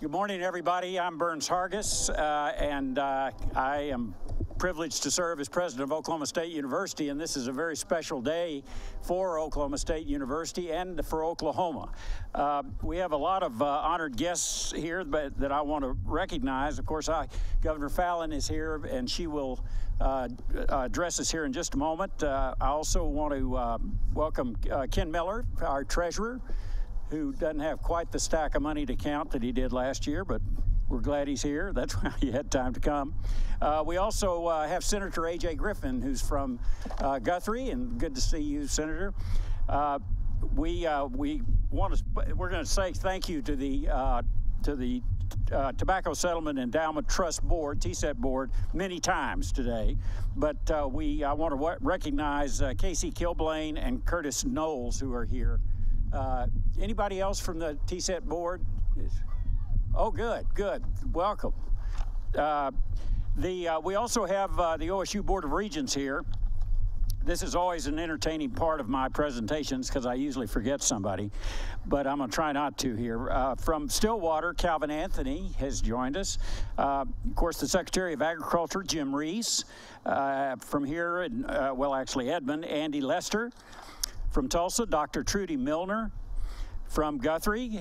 Good morning, everybody. I'm Burns Hargis, and I am privileged to serve as president of Oklahoma State University, and this is a very special day for Oklahoma State University and for Oklahoma. We have a lot of honored guests here that I want to recognize. Of course, Governor Fallon is here, and she will address us here in just a moment. I also want to welcome Ken Miller, our treasurer, who doesn't have quite the stack of money to count that he did last year, but we're glad he's here. That's why he had time to come. We also have Senator A.J. Griffin, who's from Guthrie, and good to see you, Senator. We're going to say thank you to the Tobacco Settlement Endowment Trust Board, TSET Board, many times today. But I want to recognize Casey Kilblain and Curtis Knowles, who are here. Anybody else from the TSET board? Oh, good. Welcome. We also have the OSU Board of Regents here. This is always an entertaining part of my presentations because I usually forget somebody, but I'm going to try not to here. From Stillwater, Calvin Anthony has joined us. Of course, the Secretary of Agriculture, Jim Reese. From here, actually Edmond, Andy Lester. From Tulsa, Dr. Trudy Milner. From Guthrie,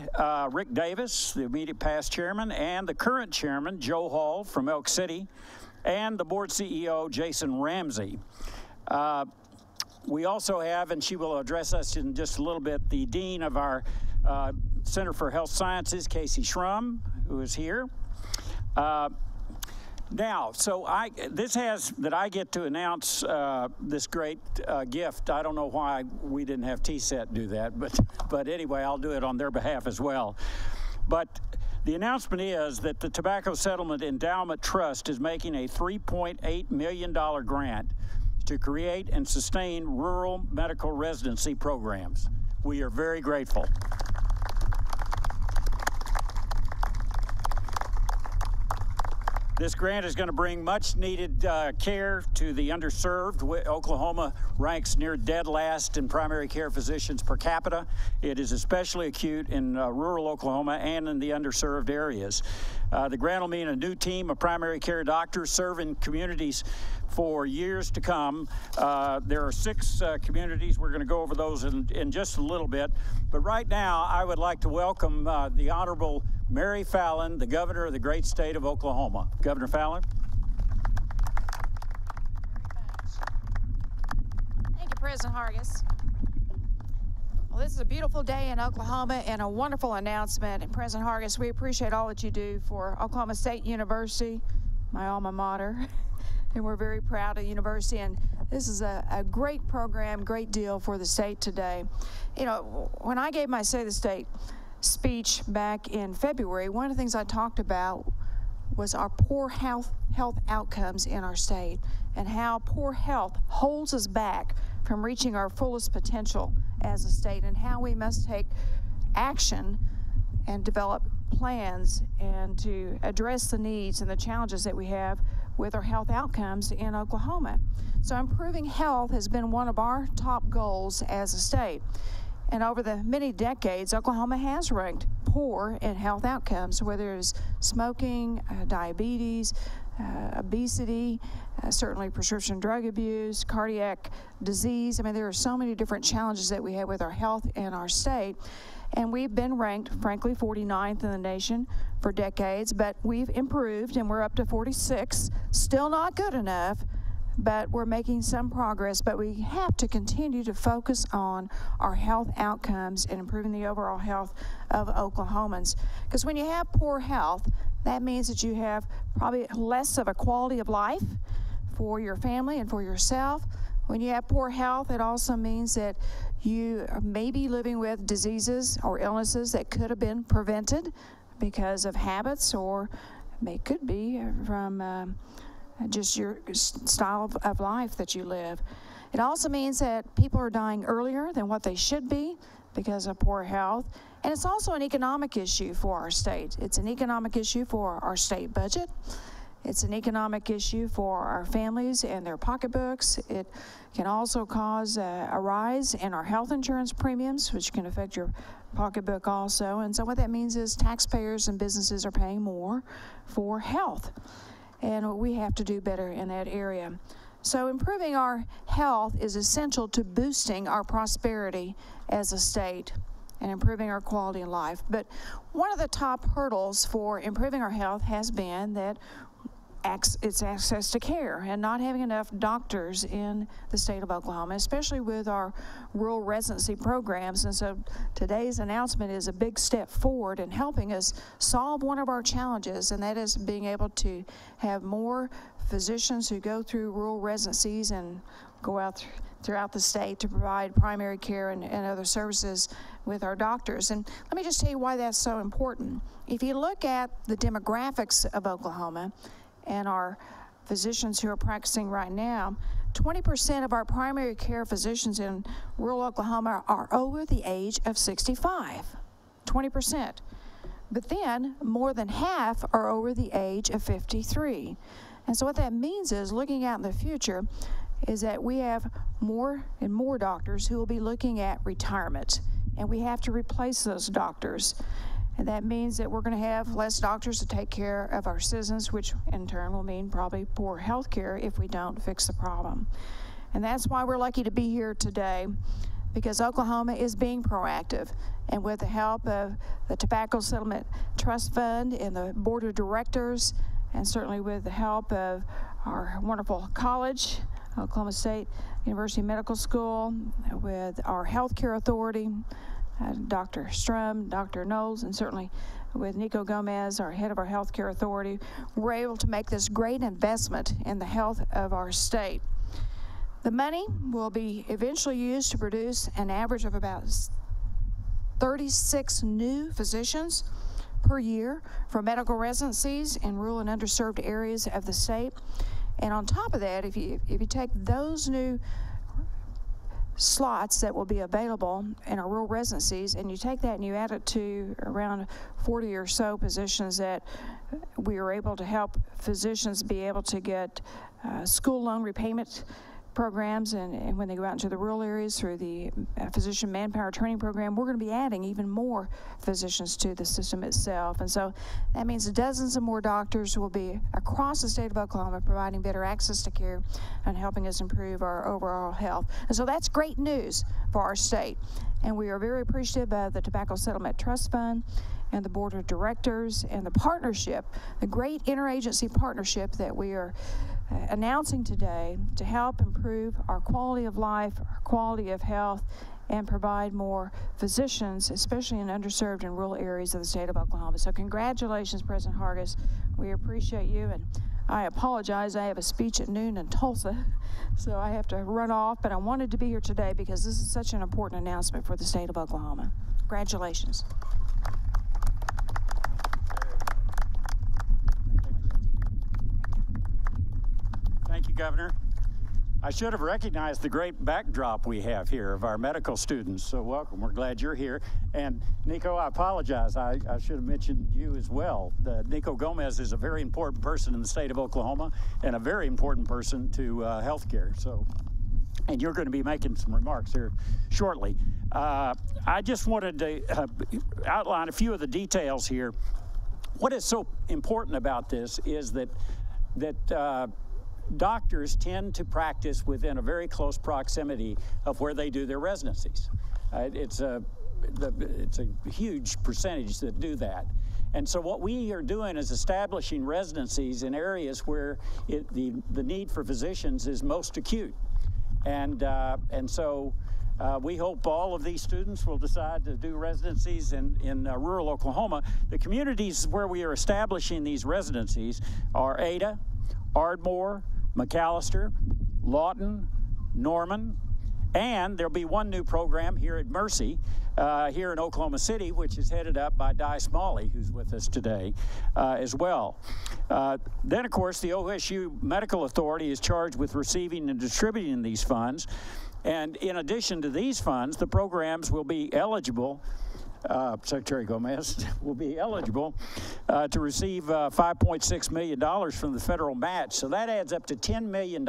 Rick Davis, the immediate past chairman, and the current chairman, Joe Hall from Elk City, and the board CEO, Jason Ramsey. We also have, and she will address us in just a little bit, the dean of our Center for Health Sciences, Casey Schrum, who is here. Now, so I get to announce this great gift. I don't know why we didn't have TSET do that, but anyway, I'll do it on their behalf as well. But the announcement is that the Tobacco Settlement Endowment Trust is making a $3.8 million grant to create and sustain rural medical residency programs. We are very grateful. This grant is going to bring much needed care to the underserved. Oklahoma ranks near dead last in primary care physicians per capita. It is especially acute in rural Oklahoma and in the underserved areas. The grant will mean a new team of primary care doctors serving communities for years to come. There are 6 communities. We're going to go over those in just a little bit. But right now, I would like to welcome the Honorable Mary Fallon, the governor of the great state of Oklahoma. Governor Fallon. Thank you, President Hargis. Well, this is a beautiful day in Oklahoma and a wonderful announcement. And President Hargis, we appreciate all that you do for Oklahoma State University, my alma mater. And we're very proud of the university, and this is a great program, great deal for the state today. You know, when I gave my State of the State speech back in February, one of the things I talked about was our poor health outcomes in our state and how poor health holds us back from reaching our fullest potential as a state, and how we must take action and develop plans and to address the needs and the challenges that we have with our health outcomes in Oklahoma. So improving health has been one of our top goals as a state. And over the many decades, Oklahoma has ranked poor in health outcomes, whether it's smoking, diabetes, obesity, certainly prescription drug abuse, cardiac disease. I mean, there are so many different challenges that we have with our health in our state. And we've been ranked, frankly, 49th in the nation for decades, but we've improved and we're up to 46. Still not good enough, but we're making some progress. But we have to continue to focus on our health outcomes and improving the overall health of Oklahomans. Because when you have poor health, that means that you have probably less of a quality of life for your family and for yourself. When you have poor health, it also means that you may be living with diseases or illnesses that could have been prevented because of habits, or could be from just your style of life that you live. It also means that people are dying earlier than what they should be because of poor health. And it's also an economic issue for our state. It's an economic issue for our state budget. It's an economic issue for our families and their pocketbooks. It can also cause a rise in our health insurance premiums, which can affect your pocketbook also. And so what that means is taxpayers and businesses are paying more for health. And we have to do better in that area. So improving our health is essential to boosting our prosperity as a state and improving our quality of life. But one of the top hurdles for improving our health has been that it's access to care and not having enough doctors in the state of Oklahoma, especially with our rural residency programs. And so today's announcement is a big step forward in helping us solve one of our challenges, and that is being able to have more physicians who go through rural residencies and go out throughout the state to provide primary care and other services with our doctors. And let me just tell you why that's so important. If you look at the demographics of Oklahoma and our physicians who are practicing right now, 20% of our primary care physicians in rural Oklahoma are over the age of 65, 20%. But then more than half are over the age of 53. And so what that means is, looking out in the future, is that we have more and more doctors who will be looking at retirement, and we have to replace those doctors. And that means that we're going to have less doctors to take care of our citizens, which in turn will mean probably poor health care if we don't fix the problem. And that's why we're lucky to be here today, because Oklahoma is being proactive. And with the help of the Tobacco Settlement Trust Fund and the Board of Directors, and certainly with the help of our wonderful college, Oklahoma State University Medical School, with our healthcare authority, Dr. Strum, Dr. Knowles, and certainly with Nico Gomez, our head of our healthcare authority, we're able to make this great investment in the health of our state. The money will be eventually used to produce an average of about 36 new physicians per year for medical residencies in rural and underserved areas of the state. And on top of that, if you take those new slots that will be available in our rural residencies, and you take that and you add it to around 40 or so positions that we are able to help physicians be able to get school loan repayment programs, and when they go out into the rural areas through the physician manpower training program, we're going to be adding even more physicians to the system itself. And so that means dozens of more doctors will be across the state of Oklahoma providing better access to care and helping us improve our overall health. And so that's great news for our state. And we are very appreciative of the Tobacco Settlement Trust Fund and the Board of Directors and the partnership, the great interagency partnership that we are announcing today to help improve our quality of life, our quality of health, and provide more physicians, especially in underserved and rural areas of the state of Oklahoma. So congratulations, President Hargis. We appreciate you, and I apologize. I have a speech at noon in Tulsa, so I have to run off, but I wanted to be here today because this is such an important announcement for the state of Oklahoma. Congratulations. Thank you, Governor. I should have recognized the great backdrop we have here of our medical students. So welcome. We're glad you're here. And Nico, I apologize. I should have mentioned you as well. Nico Gomez is a very important person in the state of Oklahoma and a very important person to healthcare. So, and you're going to be making some remarks here shortly. I just wanted to outline a few of the details here. What is so important about this is that doctors tend to practice within a very close proximity of where they do their residencies. It's a huge percentage that do that. And so what we are doing is establishing residencies in areas where the need for physicians is most acute. And so we hope all of these students will decide to do residencies in rural Oklahoma. The communities where we are establishing these residencies are Ada, Ardmore, McAllister, Lawton, Norman, and there'll be one new program here at Mercy, here in Oklahoma City, which is headed up by Di Smalley, who's with us today as well. Then, of course, the OSU Medical Authority is charged with receiving and distributing these funds. And in addition to these funds, the programs will be eligible Secretary Gomez, will be eligible to receive $5.6 million from the federal match. So that adds up to $10 million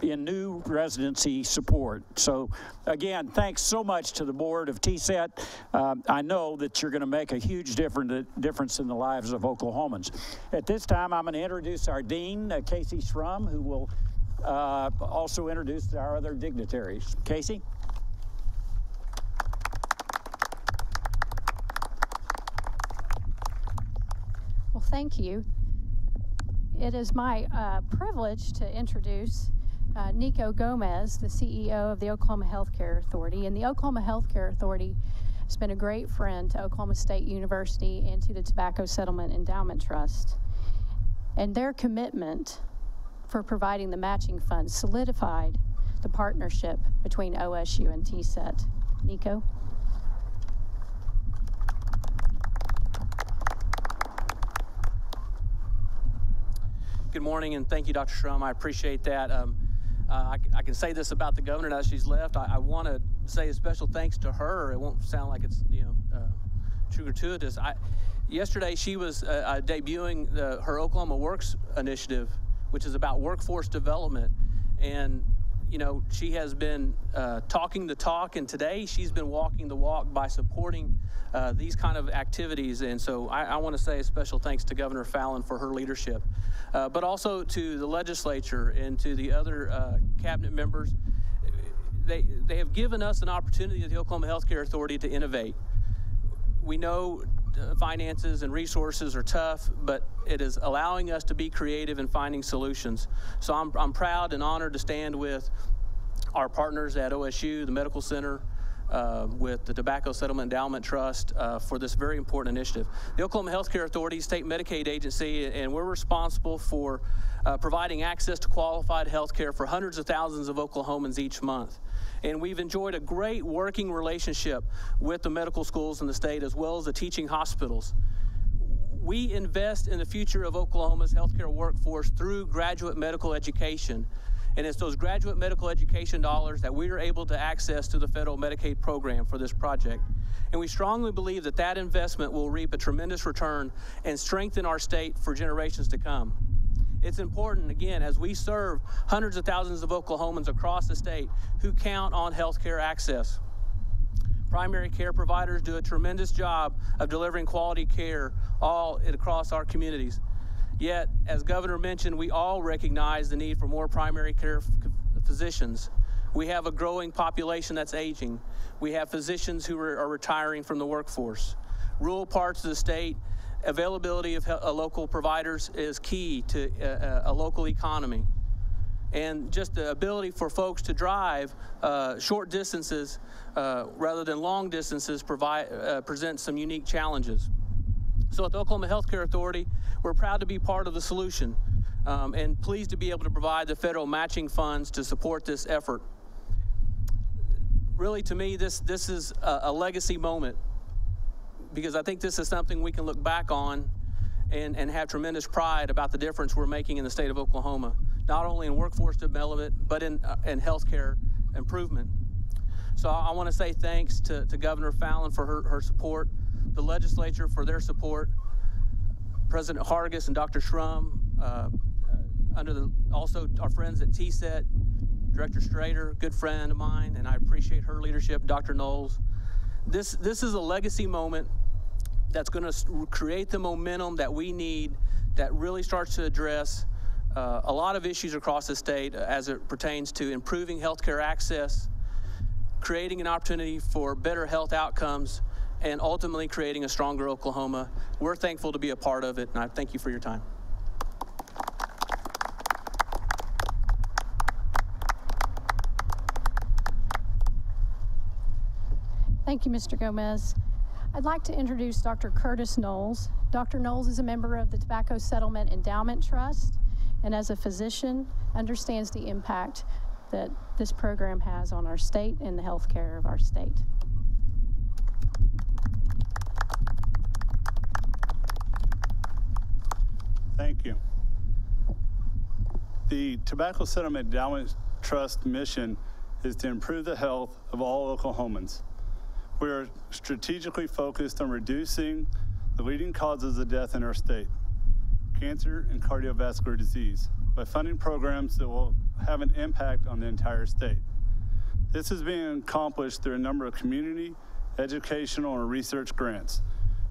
in new residency support. So again, thanks so much to the board of TSET. I know that you're going to make a huge difference in the lives of Oklahomans. At this time, I'm going to introduce our dean, Casey Schrum, who will also introduce our other dignitaries. Casey? Well, thank you. It is my privilege to introduce Nico Gomez, the CEO of the Oklahoma Healthcare Authority. And the Oklahoma Healthcare Authority has been a great friend to Oklahoma State University and to the Tobacco Settlement Endowment Trust. And their commitment for providing the matching funds solidified the partnership between OSU and TSET. Nico? Good morning, and thank you, Dr. Schrum. I appreciate that. I can say this about the governor now she's left. I want to say a special thanks to her. It won't sound like it's too gratuitous. Yesterday she was debuting her Oklahoma Works initiative, which is about workforce development, and she has been talking the talk, and today she's been walking the walk by supporting these kind of activities. And so I want to say a special thanks to Governor Fallin for her leadership, but also to the legislature and to the other cabinet members. They have given us an opportunity at the Oklahoma Healthcare Authority to innovate. We know finances and resources are tough, but it is allowing us to be creative in finding solutions. So I'm proud and honored to stand with our partners at OSU, the Medical Center, with the Tobacco Settlement Endowment Trust for this very important initiative. The Oklahoma Healthcare Authority is a state Medicaid agency, and we're responsible for providing access to qualified health care for hundreds of thousands of Oklahomans each month. And we've enjoyed a great working relationship with the medical schools in the state, as well as the teaching hospitals. We invest in the future of Oklahoma's healthcare workforce through graduate medical education. And it's those graduate medical education dollars that we are able to access to the federal Medicaid program for this project. And we strongly believe that that investment will reap a tremendous return and strengthen our state for generations to come. It's important, again, as we serve hundreds of thousands of Oklahomans across the state who count on health care access. Primary care providers do a tremendous job of delivering quality care all across our communities. Yet, as Governor mentioned, we all recognize the need for more primary care physicians. We have a growing population that's aging. We have physicians who are retiring from the workforce. Rural parts of the state, availability of local providers is key to a local economy. And just the ability for folks to drive short distances rather than long distances presents some unique challenges. So at the Oklahoma Healthcare Authority, we're proud to be part of the solution and pleased to be able to provide the federal matching funds to support this effort. Really, to me, this is a legacy moment, because I think this is something we can look back on and have tremendous pride about the difference we're making in the state of Oklahoma, not only in workforce development, but in healthcare improvement. So I want to say thanks to Governor Fallin for her support, the legislature for their support, President Hargis and Dr. Schrum, also our friends at TSET, Director Strader, good friend of mine, and I appreciate her leadership, Dr. Knowles. This is a legacy moment that's going to create the momentum that we need, that really starts to address a lot of issues across the state as it pertains to improving healthcare access, creating an opportunity for better health outcomes, and ultimately creating a stronger Oklahoma. We're thankful to be a part of it, and I thank you for your time. Thank you, Mr. Gomez. I'd like to introduce Dr. Curtis Knowles. Dr. Knowles is a member of the Tobacco Settlement Endowment Trust, and as a physician, understands the impact that this program has on our state and the health care of our state. Thank you. The Tobacco Settlement Endowment Trust mission is to improve the health of all Oklahomans. We are strategically focused on reducing the leading causes of death in our state, cancer and cardiovascular disease, by funding programs that will have an impact on the entire state. This is being accomplished through a number of community, educational, and research grants.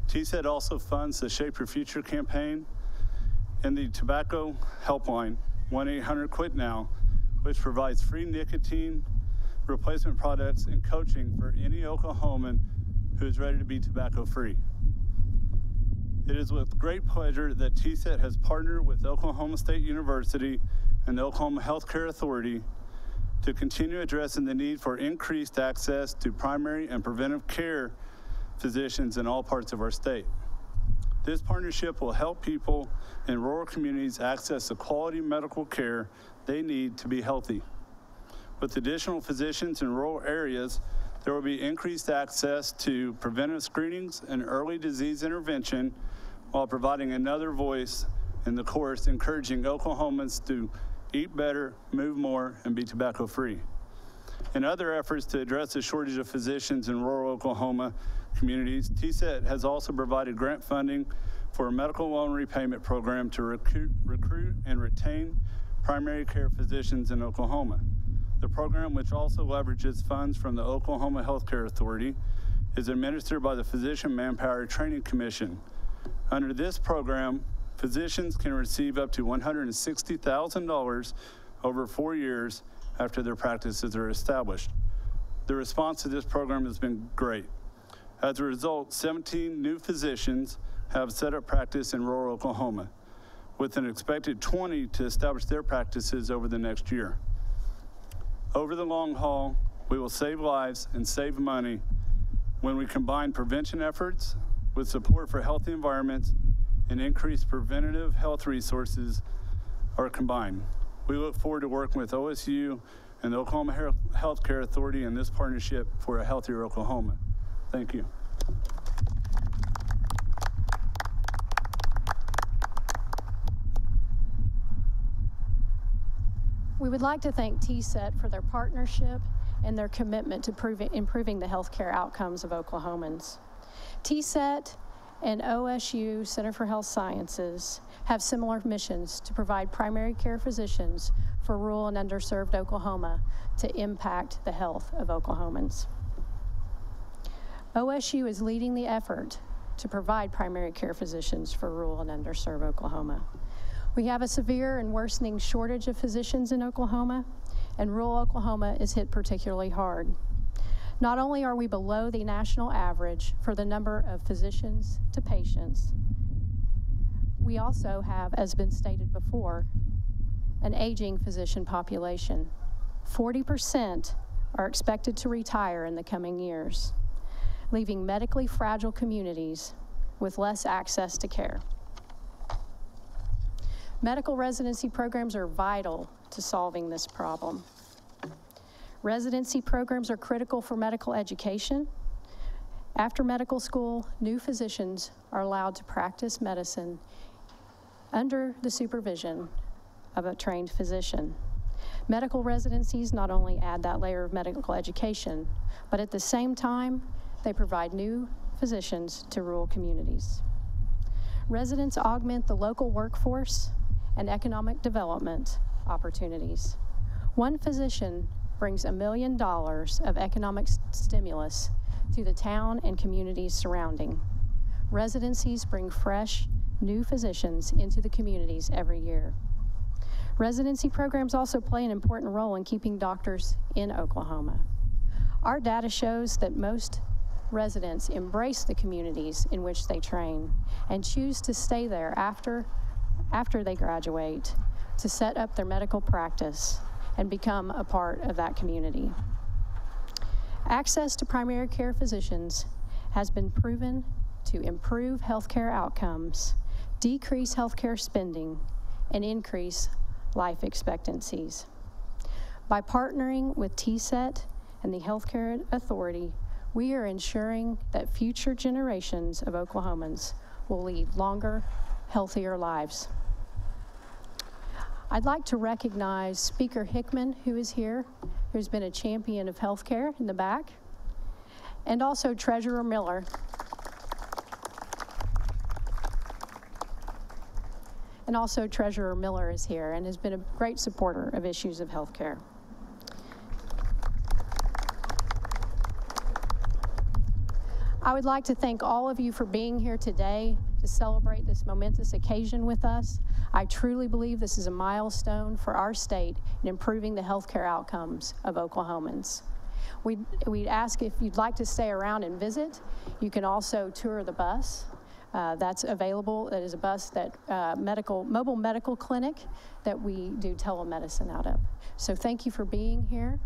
TSET also funds the Shape Your Future campaign and the Tobacco Helpline, 1-800-QUIT-NOW, which provides free nicotine replacement products and coaching for any Oklahoman who is ready to be tobacco-free. It is with great pleasure that TSET has partnered with Oklahoma State University and the Oklahoma Healthcare Authority to continue addressing the need for increased access to primary and preventive care physicians in all parts of our state. This partnership will help people in rural communities access the quality medical care they need to be healthy. With additional physicians in rural areas, there will be increased access to preventive screenings and early disease intervention, while providing another voice in the chorus encouraging Oklahomans to eat better, move more, and be tobacco-free. In other efforts to address the shortage of physicians in rural Oklahoma communities, TSET has also provided grant funding for a medical loan repayment program to recruit and retain primary care physicians in Oklahoma. The program, which also leverages funds from the Oklahoma Healthcare Authority, is administered by the Physician Manpower Training Commission. Under this program, physicians can receive up to $160,000 over 4 years after their practices are established. The response to this program has been great. As a result, 17 new physicians have set up practice in rural Oklahoma, with an expected 20 to establish their practices over the next year. Over the long haul, we will save lives and save money when we combine prevention efforts with support for healthy environments and increased preventative health resources are combined. We look forward to working with OSU and the Oklahoma Healthcare Authority in this partnership for a healthier Oklahoma. Thank you. We would like to thank TSET for their partnership and their commitment to improving the healthcare outcomes of Oklahomans. TSET and OSU Center for Health Sciences have similar missions to provide primary care physicians for rural and underserved Oklahoma to impact the health of Oklahomans. OSU is leading the effort to provide primary care physicians for rural and underserved Oklahoma. We have a severe and worsening shortage of physicians in Oklahoma, and rural Oklahoma is hit particularly hard. Not only are we below the national average for the number of physicians to patients, we also have, as been stated before, an aging physician population. 40% are expected to retire in the coming years, leaving medically fragile communities with less access to care. Medical residency programs are vital to solving this problem. Residency programs are critical for medical education. After medical school, new physicians are allowed to practice medicine under the supervision of a trained physician. Medical residencies not only add that layer of medical education, but at the same time, they provide new physicians to rural communities. Residents augment the local workforce and economic development opportunities. One physician brings $1 million of economic stimulus to the town and communities surrounding. Residencies bring fresh, new physicians into the communities every year. Residency programs also play an important role in keeping doctors in Oklahoma. Our data shows that most residents embrace the communities in which they train and choose to stay there after they graduate to set up their medical practice and become a part of that community. Access to primary care physicians has been proven to improve healthcare outcomes, decrease healthcare spending, and increase life expectancies. By partnering with TSET and the Healthcare Authority, we are ensuring that future generations of Oklahomans will lead longer, healthier lives. I'd like to recognize Speaker Hickman, who is here, who's been a champion of healthcare in the back, and also Treasurer Miller. And also Treasurer Miller is here and has been a great supporter of issues of health care. I would like to thank all of you for being here today to celebrate this momentous occasion with us. I truly believe this is a milestone for our state in improving the healthcare outcomes of Oklahomans. We'd ask if you'd like to stay around and visit. You can also tour the bus. That's available. That is a bus that mobile medical clinic that we do telemedicine out of. So thank you for being here,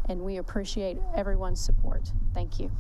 and we appreciate everyone's support. Thank you.